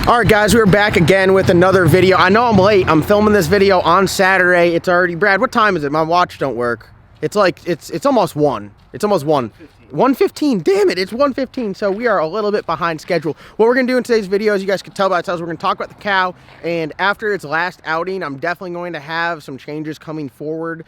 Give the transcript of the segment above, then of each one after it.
All right, guys, we're back again with another video. I know I'm late. I'm filming this video on Saturday. It's already, Brad, what time is it? My watch don't work. It's like, it's almost 1. It's almost 1. 1:15. Damn it, it's 1:15. So we are a little bit behind schedule. What we're gonna do in today's video, as you guys can tell by the titles, we're gonna talk about the cow. And after its last outing, I'm definitely going to have some changes coming forward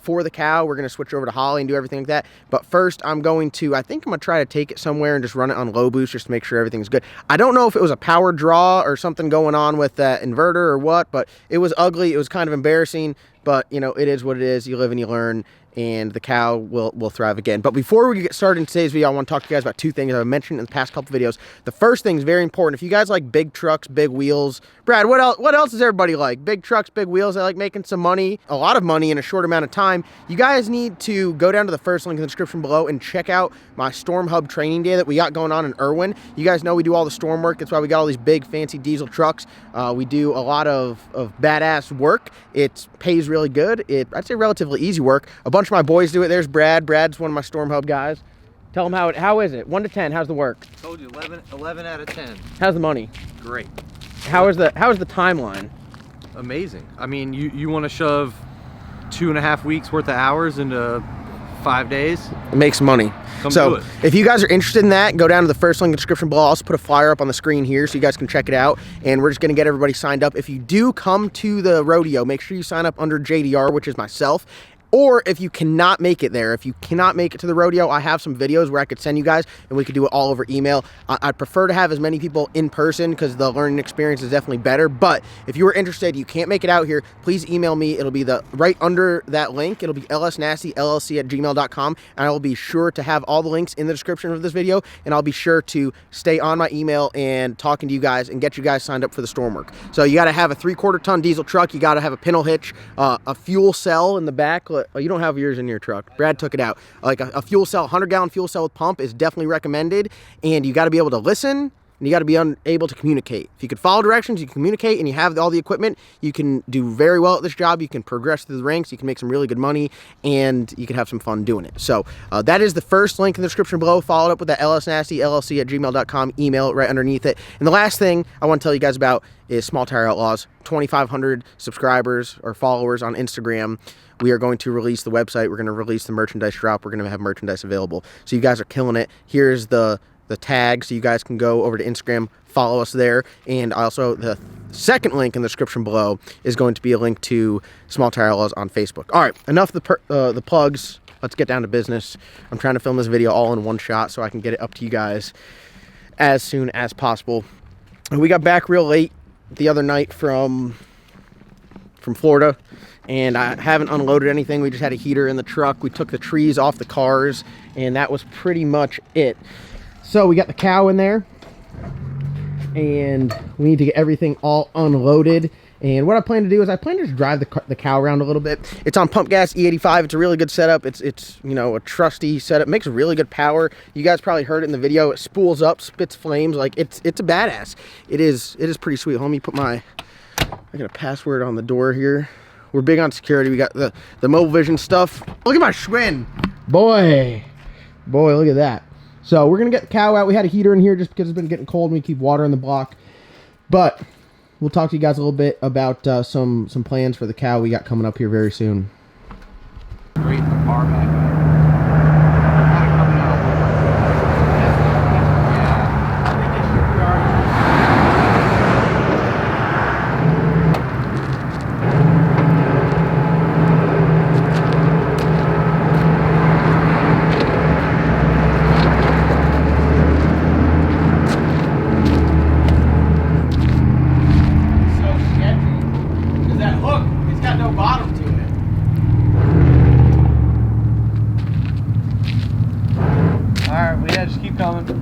for the cow. We're gonna switch over to Holley and do everything like that. But first, I think I'm gonna try to take it somewhere and just run it on low boost just to make sure everything's good. I don't know if it was a power draw or something going on with that inverter or what, but it was ugly. It was kind of embarrassing, but you know, it is what it is. You live and you learn, and the cow will thrive again. But before we get started in today's video, I want to talk to you guys about two things I've mentioned in the past couple videos. The first thing is very important. If you guys like big trucks, big wheels, Brad, what else does everybody like? Big trucks, big wheels. I like making some money, a lot of money in a short amount of time. You guys need to go down to the first link in the description below and check out my StormHub Training Day that we got going on in Erwin. You guys know we do all the storm work. That's why we got all these big fancy diesel trucks. We do a lot of badass work. It pays really good. I'd say relatively easy work. A bunch of my boys do it. There's Brad. Brad's one of my StormHub guys. Tell him how is it? 1 to 10. How's the work? Told you 11 out of 10. How's the money? Great. How is the timeline? Amazing. I mean, you want to shove 2.5 weeks worth of hours into 5 days? It makes money. So if you guys are interested in that, go down to the first link in the description below. I'll also put a flyer up on the screen here so you guys can check it out. And we're just going to get everybody signed up. If you do come to the rodeo, make sure you sign up under JDR, which is myself. Or if you cannot make it there, if you cannot make it to the rodeo, I have some videos where I could send you guys and we could do it all over email. I'd prefer to have as many people in person because the learning experience is definitely better. But if you are interested, you can't make it out here, please email me. It'll be right under that link. It'll be lsnastyllc@gmail.com. And I will be sure to have all the links in the description of this video. And I'll be sure to stay on my email and talking to you guys and get you guys signed up for the storm work. So you got to have a 3/4 ton diesel truck. You got to have a pintle hitch, a fuel cell in the back. Oh, you don't have yours in your truck. Brad took it out. Like a fuel cell, 100-gallon fuel cell with pump is definitely recommended. And you got to be able to listen, and you got to be able to communicate. If you could follow directions, you can communicate, and you have all the equipment, you can do very well at this job. You can progress through the ranks. You can make some really good money, and you can have some fun doing it. So that is the first link in the description below. Follow it up with that lsnastyllc@gmail.com email right underneath it. And the last thing I want to tell you guys about is Small Tire Outlaws. 2,500 subscribers or followers on Instagram. We are going to release the website. We're going to release the merchandise drop. We're going to have merchandise available. So you guys are killing it. Here's the tag so you guys can go over to Instagram, follow us there. And also the second link in the description below is going to be a link to Small Tire Outlaws on Facebook. All right, enough of the plugs. Let's get down to business. I'm trying to film this video all in one shot so I can get it up to you guys as soon as possible. We got back real late the other night from Florida, and I haven't unloaded anything. We just had a heater in the truck. We took the trees off the cars, and that was pretty much it. So we got the cow in there, and we need to get everything all unloaded. And what I plan to do is I plan to just drive the cow around a little bit. It's on pump gas E85. It's a really good setup. It's you know, a trusty setup. Makes really good power. You guys probably heard it in the video. It spools up, spits flames. Like it's a badass. It is pretty sweet. Let me put I got a password on the door here. We're big on security. We got the mobile vision stuff. Look at my Schwinn. Boy, look at that. So we're gonna get the cow out. We had a heater in here just because it's been getting cold and we keep water in the block. But we'll talk to you guys a little bit about some plans for the cow we got coming up here very soon. Great in the bar back. Just keep coming. Good.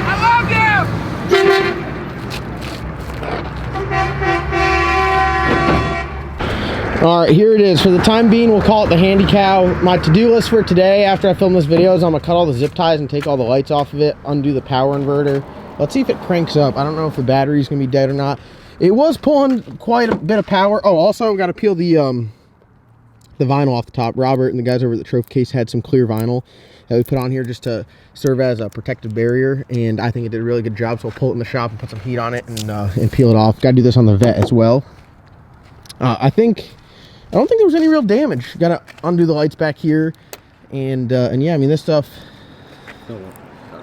I love you! All right, here it is. For the time being, we'll call it the Handy Cow. My to-do list for today, after I film this video, is I'm gonna cut all the zip ties and take all the lights off of it, undo the power inverter. Let's see if it cranks up. I don't know if the battery's gonna be dead or not. It was pulling quite a bit of power. Oh, also, we gotta peel the vinyl off the top. Robert and the guys over at the trophy case had some clear vinyl that we put on here just to serve as a protective barrier, and I think it did a really good job. So we'll pull it in the shop and put some heat on it and peel it off. Got to do this on the vet as well. I don't think there was any real damage. Got to undo the lights back here, and yeah, I mean this stuff.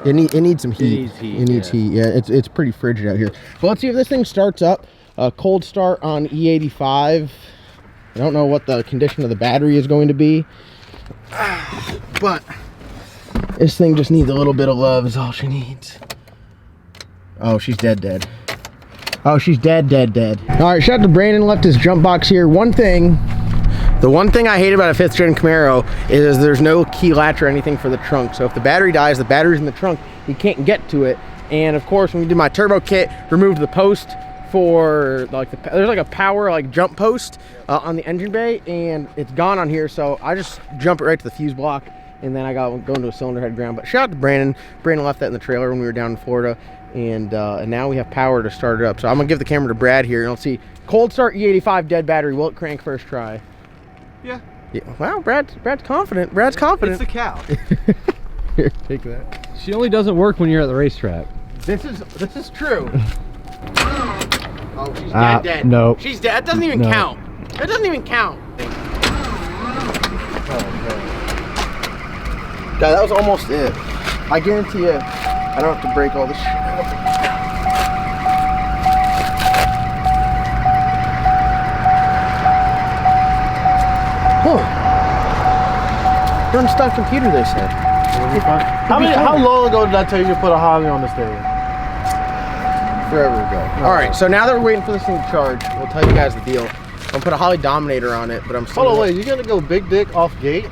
It needs some heat. It needs heat. Yeah, it's pretty frigid out here. But let's see if this thing starts up. Cold start on E85. I don't know what the condition of the battery is going to be, but this thing just needs a little bit of love is all she needs. Oh, she's dead. Oh, she's dead. All right, shout out to Brandon, left his jump box here. The one thing I hate about a 5th gen Camaro is there's no key latch or anything for the trunk. So if the battery dies, the battery's in the trunk, you can't get to it. And of course, when we did my turbo kit, removed the post for like there's like a power like jump post on the engine bay, and it's gone on here, so I just jump it right to the fuse block, and then I got to go into a cylinder head ground. But shout out to Brandon left that in the trailer when we were down in Florida, and now we have power to start it up. So I'm gonna give the camera to Brad here, and let's see. Cold start E85, dead battery, will it crank first try? Yeah. Wow, Brad's confident. It's the cow. Here, take that. She only doesn't work when you're at the racetrack. This is true. Oh, she's dead. No. She's dead. That doesn't even count. That doesn't even count. God, that was almost it. I guarantee you, I don't have to break all this shit up. Huh. Unstuck computer, they said. How long ago did I tell you to put a Holley on this thing? Forever ago. All right, so now that we're waiting for this thing to charge, we'll tell you guys the deal. I'm gonna put a Holley Dominator on it, but I'm still. Hold on, wait, you're gonna go big dick off gate?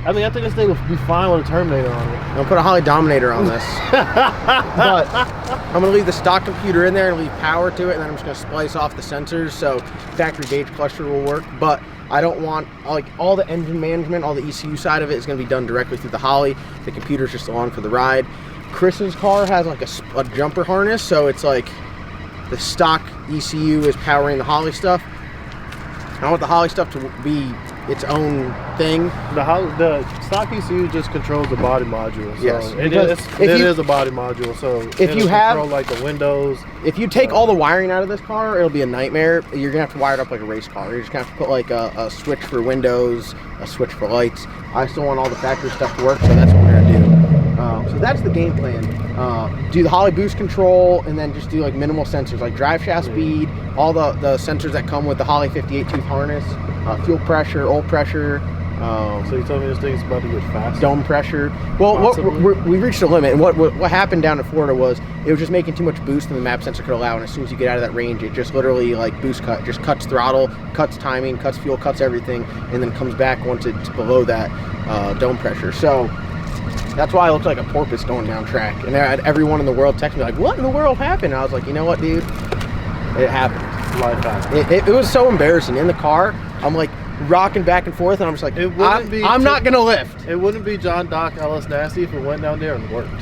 I mean, I think this thing would be fine with a Terminator on it. I'm gonna put a Holley Dominator on this. But I'm gonna leave the stock computer in there and leave power to it, and then I'm just gonna splice off the sensors so factory gauge cluster will work. But I don't want, like, all the engine management, all the ECU side of it is gonna be done directly through the Holley. The computer's just along for the ride. Chris's car has like a jumper harness, so it's like the stock ECU is powering the Holley stuff. I want the Holley stuff to be its own thing. The stock ECU just controls the body module. So yes, it is a body module. So if you have control like the windows. If you take all the wiring out of this car, it'll be a nightmare. You're gonna have to wire it up like a race car. You're just gonna have to put like a switch for windows, a switch for lights. I still want all the factory stuff to work, so that's what we're gonna do. So that's the game plan. Do the Holley boost control, and then just do like minimal sensors like drive shaft speed, all the sensors that come with the Holley 58 tooth harness, fuel pressure, oil pressure. So you told me this thing's about to get fast? Dome pressure. Well, we reached a limit, and what happened down in Florida was it was just making too much boost than the map sensor could allow, and as soon as you get out of that range, it just literally like boost cut, just cuts throttle, cuts timing, cuts fuel, cuts everything, and then comes back once it's below that dome pressure. So that's why I looked like a porpoise going down track, and everyone in the world texted me like, "What in the world happened?" And I was like, "You know what, dude? It happened. Life happened." It was so embarrassing. In the car, I'm like rocking back and forth, and I'm just like, I'm not gonna lift. It wouldn't be John Doc Ellis Nasty if it went down there and worked.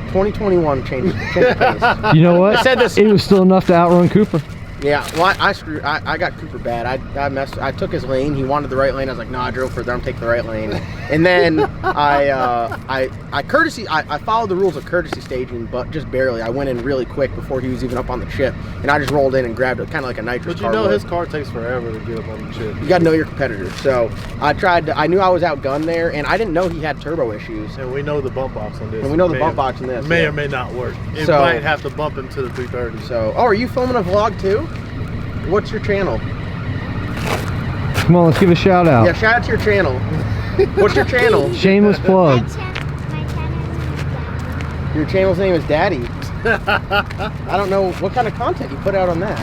2021 changed the pace. You know what? I said this. It was still enough to outrun Cooper. Yeah, well, I got Cooper bad. I took his lane. He wanted the right lane. I was like, no, I drove further. I'm taking the right lane. And then I followed the rules of courtesy staging, but just barely. I went in really quick before he was even up on the chip, and I just rolled in and grabbed it, kind of like a nitrous car. But you know would. his car takes forever to get up on the chip. You got to know your competitor. So I knew I was outgunned there, and I didn't know he had turbo issues. And we know the bump box on this. And we know the bump box on this. May or may not work. It might have to bump into the 330. So, are you filming a vlog too? What's your channel? Come on, let's give a shout out. Yeah, shout out to your channel. What's your channel? Shameless plug. Your channel's name is Daddy. I don't know what kind of content you put out on that.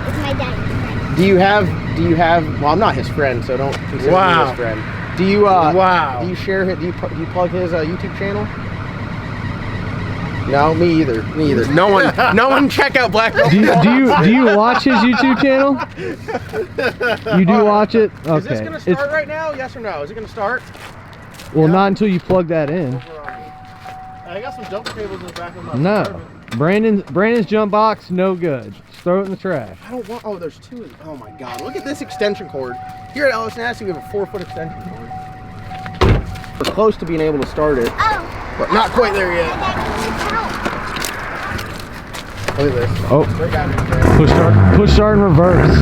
It's my daddy's friend. Do you have? Well, I'm not his friend, so don't consider me his friend. Do you? Do you share? Do you plug his YouTube channel? No, me either. Me either. No one check out Black Belt. Do you watch his YouTube channel? You do watch it? Okay. Is this gonna start right now? Yes or no? Is it gonna start? Well, not until you plug that in. I got some jump cables in the back of my No. Brandon's jump box, no good. Just throw it in the trash. I don't want. Oh, there's two. Oh my God! Look at this extension cord. Here at Ellis Nasty, we have a 4-foot extension cord. We're close to being able to start it, Oh. but not quite there yet. Look at this. Oh, They got it. push start in reverse.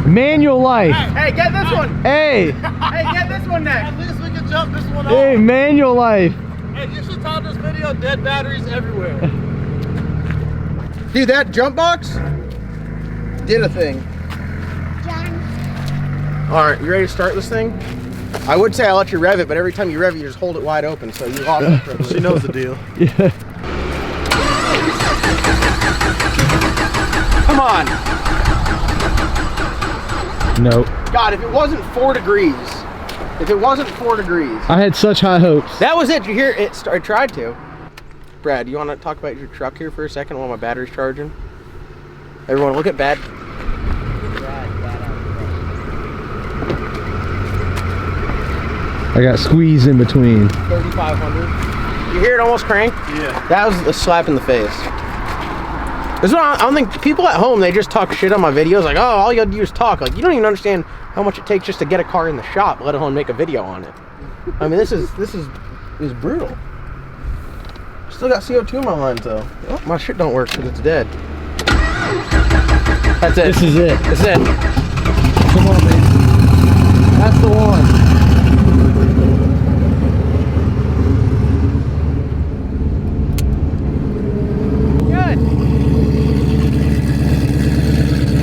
Manual life. Hey, get this one. Hey, Hey, get this one next. At least we can jump this one hey, off. manual life. Hey, you should title this video "Dead Batteries Everywhere." Dude, that jump box did a thing. John. All right, you ready to start this thing? I would say I'll let you rev it, but every time you rev it, you just hold it wide open, so you lost it. She knows the deal. Yeah. Come on. Nope. God, if it wasn't 4 degrees, I had such high hopes. that was it. You hear it? I tried to. Brad, you want to talk about your truck here for a second while my battery's charging? Everyone, look at bad. I got squeezed in between. 3,500. You hear it almost crank? Yeah. That was a slap in the face. This is what I don't think people at home, they just talk shit on my videos like, oh, all you gotta do is talk. Like, you don't even understand how much it takes just to get a car in the shop, let alone make a video on it. I mean, this is brutal. Still got CO2 in my lines though. Oh, my shit don't work because it's dead. That's it. This is it. That's it. Come on, baby. That's the one. Good.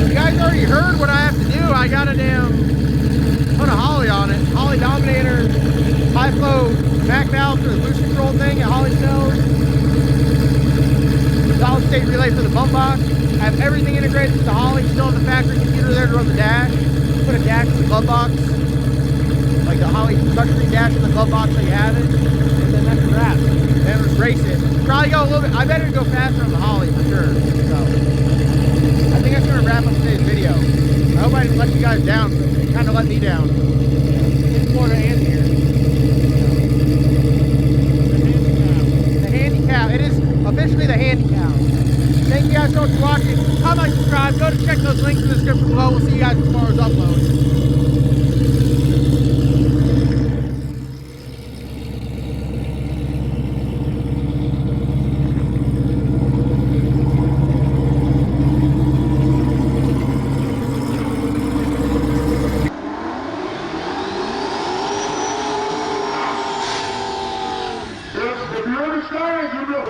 You guys already heard what I have to do. I got a put a Holley on it. Holley Dominator, high flow back valve for the boost control thing at Holley sells. Solid state relay for the bump box. I have everything integrated with the Holley. Still have the factory computer there to run the dash. Put a dash in the glove box. Like the Holley touchscreen dash in the glove box so you have it. And then that's a wrap. Then just race it. Probably go a little bit. I better go faster on the Holley for sure. So I think that's gonna wrap up today's video. I hope I didn't let you guys down. It kind of let me down. In Florida and here. The handicap. It is officially the handicap. Thank you guys so much for watching. Comment, subscribe. Go to check those links in the description below. We'll see you guys in tomorrow's upload. If you understand, you know.